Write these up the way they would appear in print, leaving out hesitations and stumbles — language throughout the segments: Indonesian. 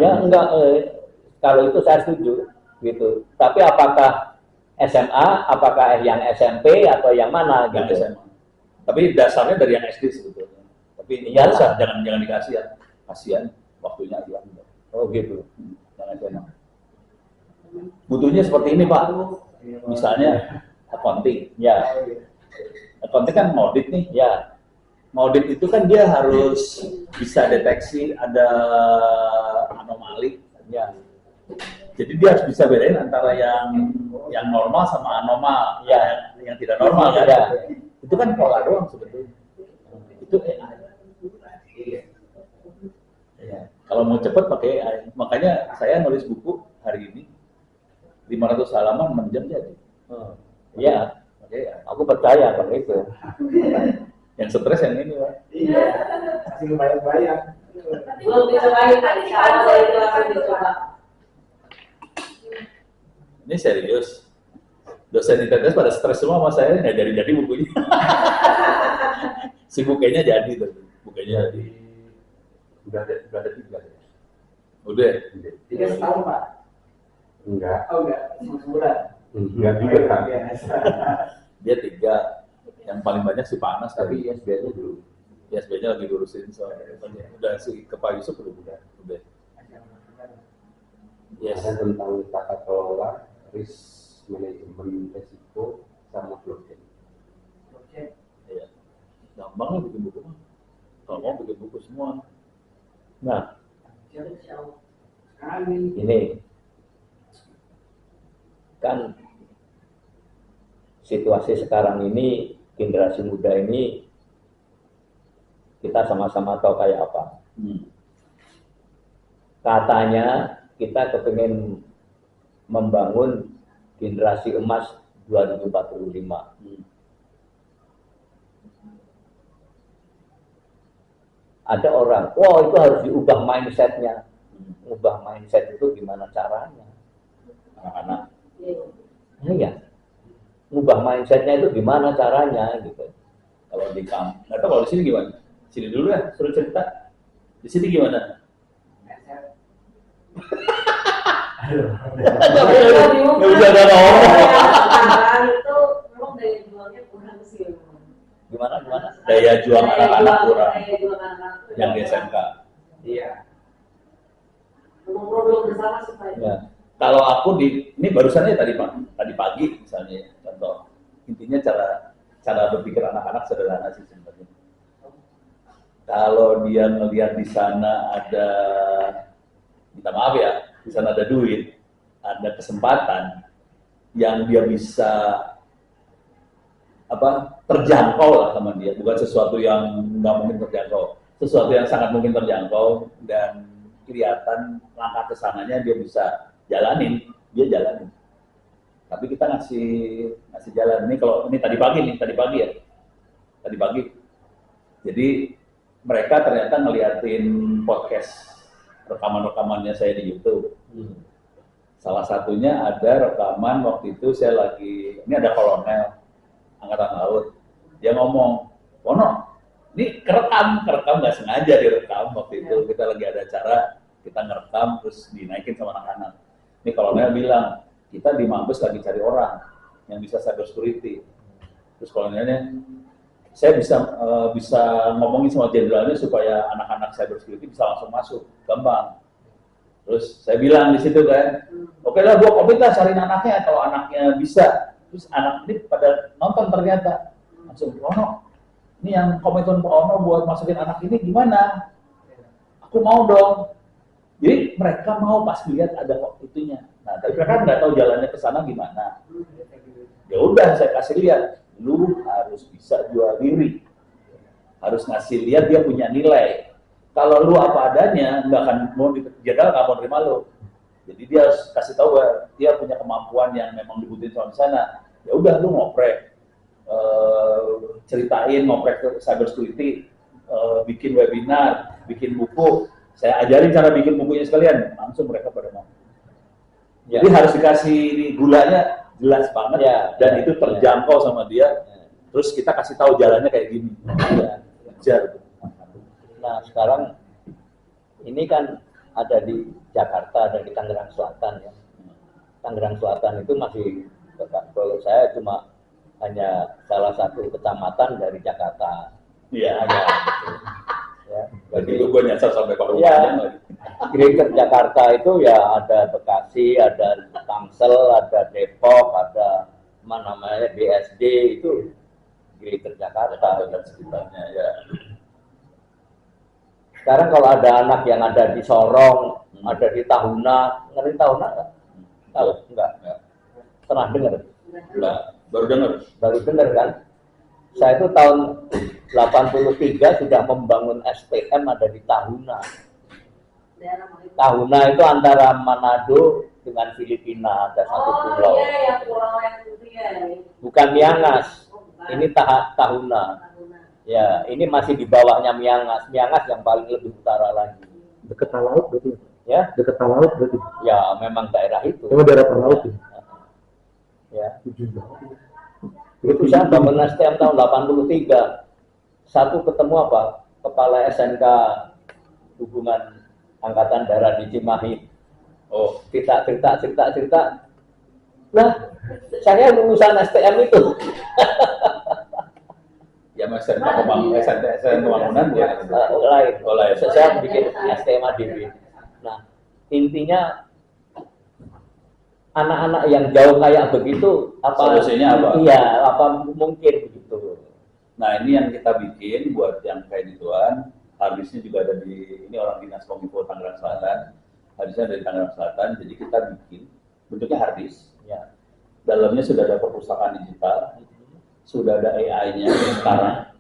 Ya enggak, kalau itu saya setuju gitu. Tapi apakah SMA, apakah yang SMP atau yang mana Yang gitu? SMA. Tapi dasarnya dari yang SD sebetulnya. Tapi nggak usah, jangan dikasih ya. Kasihan waktunya hilang. Oh gitu. Yang SMA. Butuhnya seperti ini Pak. Misalnya accounting. Ya, Accounting kan audit nih. ya, Audit itu kan dia harus bisa deteksi ada anomali. ya, Jadi dia harus bisa bedain antara yang normal sama anormal, ya, yang tidak normal kan. ya. Itu kan pola doang sebetulnya. Itu AI. Ya. Kalau mau cepat pakai AI. Makanya saya nulis buku hari ini 500 halaman 6 jam jadi. Iya, Pakai aku percaya kalau itu. yang stres yang ini Pak. Iya, masih bayang-bayang. Belum dicobain, kalau itu langsung dicoba. Ini serius. Dosen ITTS pada stres semua sama saya, nggak jadi bukunya. Si bukenya jadi tuh, bukenya jadi. Udah ada 3 ya? Udah. 3 setahun Pak? Enggak. Oh enggak, sebulan. Enggak juga kan? Dia 3. Yang paling banyak si Panas Tapi tapi ISBN-nya dulu. ISB-nya lagi lurusin soalnya. Udah si ke Pak Yusuf udah. Yes. Ada tentang tata kelola, risk manajemen resiko, sama blockchain. Iya. Gampang lah bikin buku mah. Kalau mau bikin buku semua. Nah, Sekali. ini kan situasi sekarang ini, generasi muda ini kita sama-sama tahu kayak apa. Katanya kita kepingin membangun generasi emas 2045. Ada orang, wah itu harus diubah mindsetnya. Ubah mindset itu gimana caranya? Anak-anak. Iya. Ubah mindsetnya itu gimana caranya gitu. Kalau di kampung, nggak tahu kalau di sini gimana? Sini dulu ya, suruh cerita. Di sini gimana? Nggak bisa ada ngomong. Sekarang itu memang daya jualnya kurang sih. Gimana? Daya juang anak-anak kurang. Daya jual anak-anak tuh Yang di SMK. Iya. ngobrol bersama supaya. Ya. Kalau aku ini barusannya tadi pagi misalnya, contoh intinya cara berpikir anak-anak sederhana sih sebenarnya. Kalau dia melihat di sana ada, minta maaf ya, di sana ada duit, ada kesempatan yang dia bisa terjangkau lah sama dia, bukan sesuatu yang nggak mungkin terjangkau, sesuatu yang sangat mungkin terjangkau dan kelihatan langkah kesananya dia bisa jalanin, dia jalanin. Tapi kita ngasih jalan. Ini kalau ini tadi pagi ya. Jadi mereka ternyata ngeliatin podcast rekaman-rekamannya saya di YouTube. Salah satunya ada rekaman waktu itu saya lagi, ini ada kolonel Angkatan Laut. Dia ngomong, Wono, ini kerekam nggak sengaja direkam waktu itu. Kita lagi ada acara, kita ngerekam terus dinaikin sama anak-anak. Ini kolonel bilang, kita di Mabes lagi cari orang yang bisa cyber security. Terus kolonelnya, saya bisa ngomongin sama jenderalnya supaya anak-anak cyber security bisa langsung masuk, gampang. Terus saya bilang di situ kan, oke lah, gua komit lah cariin anaknya, kalau anaknya bisa. Terus anak ini pada nonton ternyata, langsung, Ono, ini yang komitmen Pak Ono buat masukin anak ini gimana? Aku mau dong. Jadi mereka mau pas lihat ada itunya. Nah, tapi mereka nggak tahu jalannya ke sana gimana. Ya udah, saya kasih lihat, lu harus bisa jual diri, harus ngasih lihat dia punya nilai. Kalau lu apa adanya, nggak akan mau jenderal nggak mau terima lu. Jadi dia harus kasih tahu dia punya kemampuan yang memang dibutuhin sama di sana. Ya udah, lu ngoprek, ceritain ngoprek cyber security, bikin webinar, bikin buku. Saya ajarin cara bikin bukunya sekalian, langsung mereka pada mau. Ya. Jadi harus dikasih gulanya jelas banget ya, dan itu terjangkau sama dia. Terus kita kasih tahu jalannya kayak gini. Ya, ajar. Nah sekarang ini kan ada di Jakarta, ada di Tangerang Selatan ya. Tangerang Selatan itu masih, kalau saya cuma hanya salah satu kecamatan dari Jakarta. Iya. Hanya, ya. Jadi itu gue nyasar sampai Palu. Ya, Greater Jakarta itu ya ada Bekasi, ada Tangsel, ada Depok, ada mana namanya BSD, itu Greater Jakarta dan sekitarnya ya. Sekarang kalau ada anak yang ada di Sorong, ada di Tahuna, ngerti Tahuna nggak? Tahu? Enggak. Pernah dengar? Enggak, baru dengar. Baru dengar kan? Saya itu tahun 83 sudah membangun STM ada di Tahuna. Tahuna itu antara Manado dengan Filipina, ada satu pulau. Oh iya, yang pulau yang itu ya. Bukan Miangas, ini Tahuna. Ya, ini masih di bawahnya Miangas. Miangas yang paling lebih utara lagi. Dekat laut berarti. Ya, Dekat laut berarti. ya memang daerah itu. Oh, daerah laut. Ya. Ya. Itu saya bangun STM tahun 83. Satu ketemu apa? Kepala SNK Hubungan Angkatan Darat di Cimahi. Oh, Cerita. Nah, saya lulusan STM itu. ya Mas SNK Pembangunan ya. Lain. Oh, lain. Saya bikin STM ADB. Nah, intinya anak-anak yang jauh kayak begitu, apa Solusinya apa? Iya, apa mungkin begitu. Nah ini yang kita bikin buat yang kayak gituan. Habisnya juga ada di, ini orang dinas Kominfo Tangerang Selatan. Habisnya dari Tangerang Selatan, jadi kita bikin bentuknya harddisk. Ya. Dalamnya sudah ada perpustakaan digital, sudah ada AI-nya sekarang.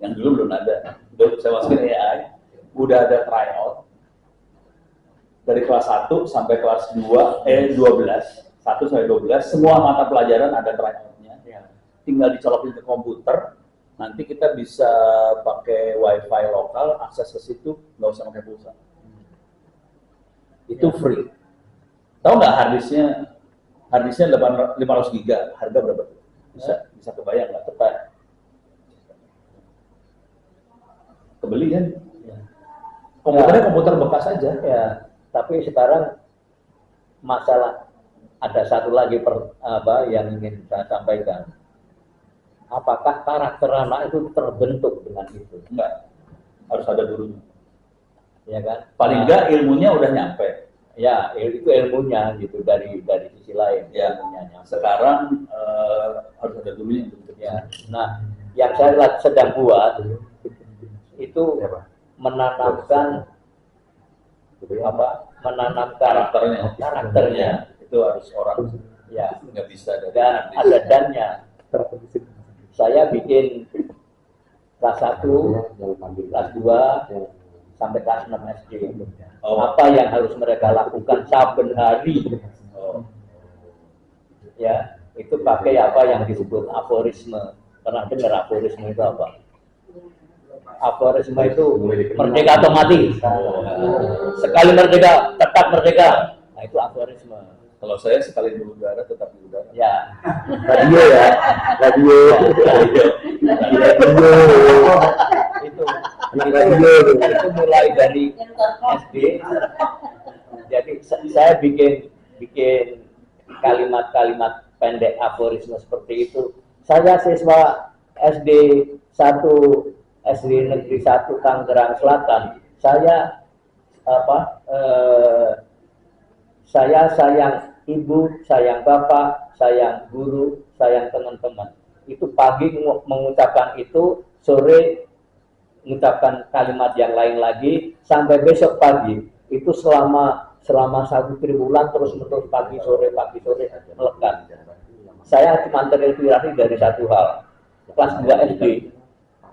Yang dulu belum ada. Udah saya masukin AI, udah ada tryout. Dari kelas 1 sampai kelas 12, 1 sampai 12, semua mata pelajaran ada tryout-nya. Tinggal dicolokin ke komputer, nanti kita bisa pakai wifi lokal, akses ke situ, nggak usah pakai pulsa. Itu free. Tahu nggak harddisknya 500 giga, harga berapa? Bisa kebayang nggak? Tepat. Kebeli kan? Komputernya komputer bekas aja. Ya, tapi sekarang masalah ada satu lagi yang ingin saya sampaikan. Apakah karakter anak itu terbentuk dengan itu? Enggak, harus ada dulunya. Ya kan? Paling enggak ilmunya udah nyampe. Ya, itu ilmunya gitu dari sisi lain. Ya, ilmunya nyampe. sekarang harus ada dulunya. Ya. Nah, yang saya sedang buat itu menanamkan karakternya. Itu harus orang Ya, nggak bisa dan ada dannya. Saya bikin kelas 1, kelas 2, sampai kelas 6 SD. Oh. Apa yang harus mereka lakukan saben hari? Oh. Ya, itu pakai apa yang disebut aforisme. Pernah dengar aforisme itu apa? Aforisme itu merdeka atau mati. Sekali merdeka, tetap merdeka. Nah, itu aforisme. Kalau saya sekali di udara tetap di udara. Ya. Radio ya. Radio. Itu mulai dari SD. Jadi saya bikin kalimat-kalimat pendek aforisme seperti itu. Saya siswa SD 1 SD Negeri 1 Tangerang Selatan. Saya sayang ibu, sayang bapak, sayang guru, sayang teman-teman. Itu pagi mengucapkan itu, sore mengucapkan kalimat yang lain lagi, sampai besok pagi. Itu selama 1 triwulan terus menerus pagi sore melekat. Saya cuma terinspirasi dari satu hal. Kelas 2 SD,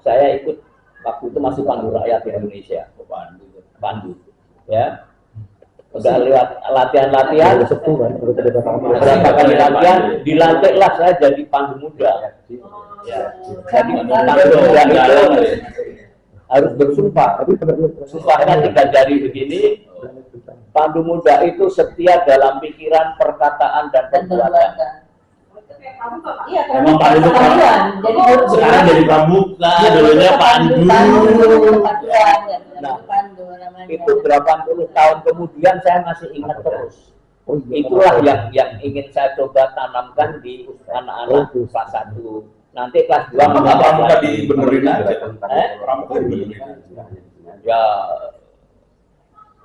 saya ikut waktu itu masih Pandu Rakyat Indonesia. Pandu. Ya. Udah lewat latihan-latihan, berapa kali latihan, dilantiklah saya jadi Pandu Muda. Ya. Jadi Pandu Muda itu harus bersumpah. Sumpahnya 3 jari begini. Pandu Muda itu setia dalam pikiran, perkataan, dan perbuatan. Iya, Emang Pandu panduan. Jadi sekarang jadi pramuka, dulunya Pandu. Nah, Pandu namanya. Itu berapa puluh tahun kemudian saya masih ingat terus. Oh, iya. Itulah yang ingin saya coba tanamkan di anak-anak kelas 1. Nanti kelas 2 Kenapa pramuka lagi. dibenerin aja? Eh? Pramuka dibenerin aja. Ya,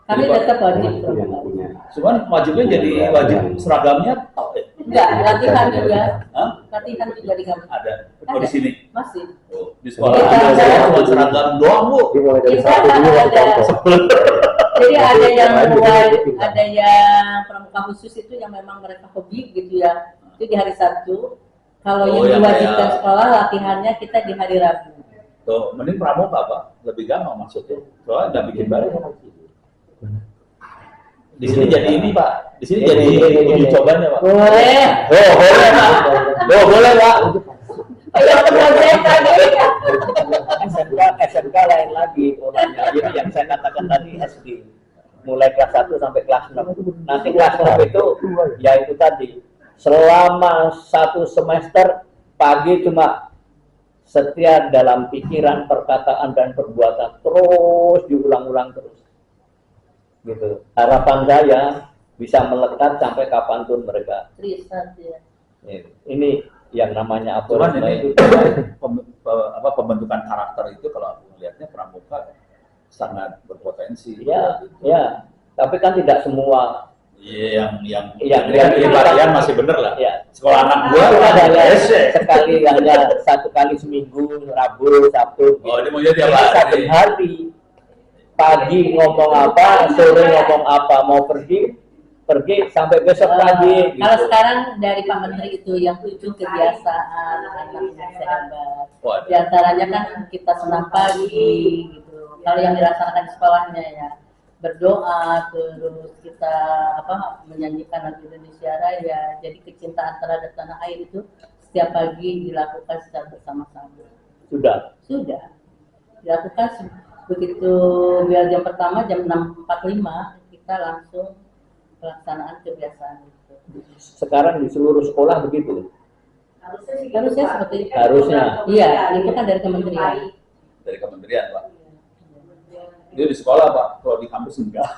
Kami tetap wajib. Itu yang punya. Cuman wajibnya jadi wajib seragamnya tahu ya? Enggak, latihan juga. Hah? Latihan juga di kampus. Ada. Oh di sini. Masih. Oh, di sekolah Kita ada ada. saya cuma seragam doang bu. Dia mulai dari Kita satu dulu ada. contoh. Jadi ada yang Lain juga mulai, ikutin. ada yang pramuka khusus itu yang memang mereka hobi gitu ya. Itu di hari Sabtu. Kalau Oh, yang yang diwajibkan kayak- sekolah latihannya kita di hari Rabu. Tuh, mending pramuka pak, lebih gampang maksudnya. Soalnya nggak bikin baru. Di sini jadi ini pak, di sini jadi uji cobanya pak. Boleh. Oh boleh pak, oh boleh pak. Ayo project tadi. SMK lain lagi polanya. Ini yang saya katakan tadi SD. Mulai kelas 1 sampai kelas 6. Nanti kelas 6 itu ya itu tadi. Selama 1 semester pagi cuma setia dalam pikiran, perkataan dan perbuatan terus diulang-ulang terus. Gitu. Harapan saya bisa melekat sampai kapanpun mereka. Riset ya. Ini yang namanya Cuman aforisme ini itu. pembentukan karakter itu kalau aku melihatnya pramuka sangat berpotensi. Ya, ya. Tapi kan tidak semua. Iya, yang Yang- latihan masih bener lah. Ya. Sekolah anak gua Itu kan hanya ese. sekali, hanya 1 kali seminggu, Rabu, Sabtu. Oh, ini mau jadi tiap Ini hari. satu hari. Pagi ngomong apa, sore ngomong apa, mau pergi sampai besok pagi. Kalau Gitu. sekarang dari Pak Menteri itu yang 7 kebiasaan anaknya sehat. Waduh. Di antaranya kan kita senam pagi gitu. Kalau yang dilaksanakan di sekolahnya ya berdoa, terus kita menyanyikan lagu Indonesia Raya. Jadi kecintaan terhadap tanah air itu setiap pagi dilakukan secara bersama-sama. Sudah. Sudah dilakukan begitu biar jam pertama jam 6.45 kita langsung pelaksanaan kebiasaan itu. Sekarang di seluruh sekolah begitu. Harusnya seperti itu. Harusnya. Iya, itu kan dari kementerian. Dari kementerian pak. Dia di sekolah pak, kalau di kampus enggak.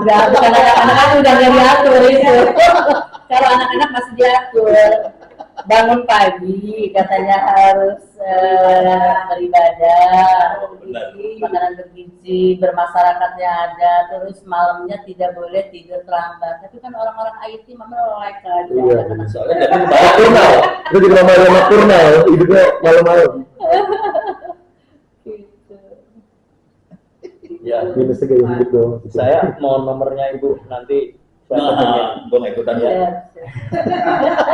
Enggak, bukan anak-anak udah nggak diatur itu. Kalau anak-anak masih diatur. Bangun pagi katanya harus beribadah, Benar. makanan bergizi, bermasyarakatnya ada, terus malamnya tidak boleh tidur terlambat. Tapi kan orang-orang IT melek aja. Iya, Soalnya dari Nocturnal. Itu juga namanya nocturnal. Hidupnya malam-malam. Gitu. Ya. Minusnya kayak hidup doang. Saya mau nomornya Ibu nanti saya pengen. nah, gua nggak ikutan ya. Siap, siap.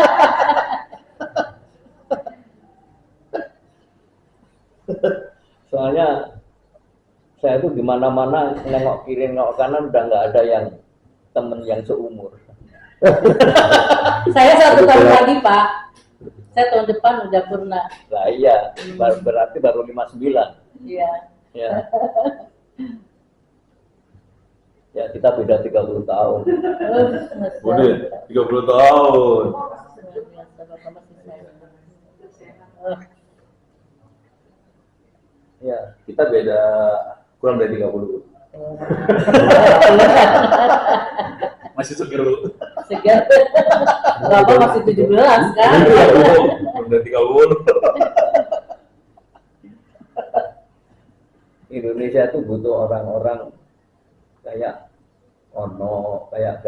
Soalnya saya tuh di mana-mana nengok kiri nengok kanan udah nggak ada yang temen yang seumur. Saya 1 tahun lagi Pak. Saya tahun depan udah purna. Lah iya, berarti baru 59. Iya. Ya. Ya kita beda 30 tahun. Udah 30 tahun. Ya. Kita beda kurang dari 30. Masih seger lu. Segar. Bapak masih 17 kan? Kurang dari 30. Indonesia tuh butuh orang-orang kayak Ono, kayak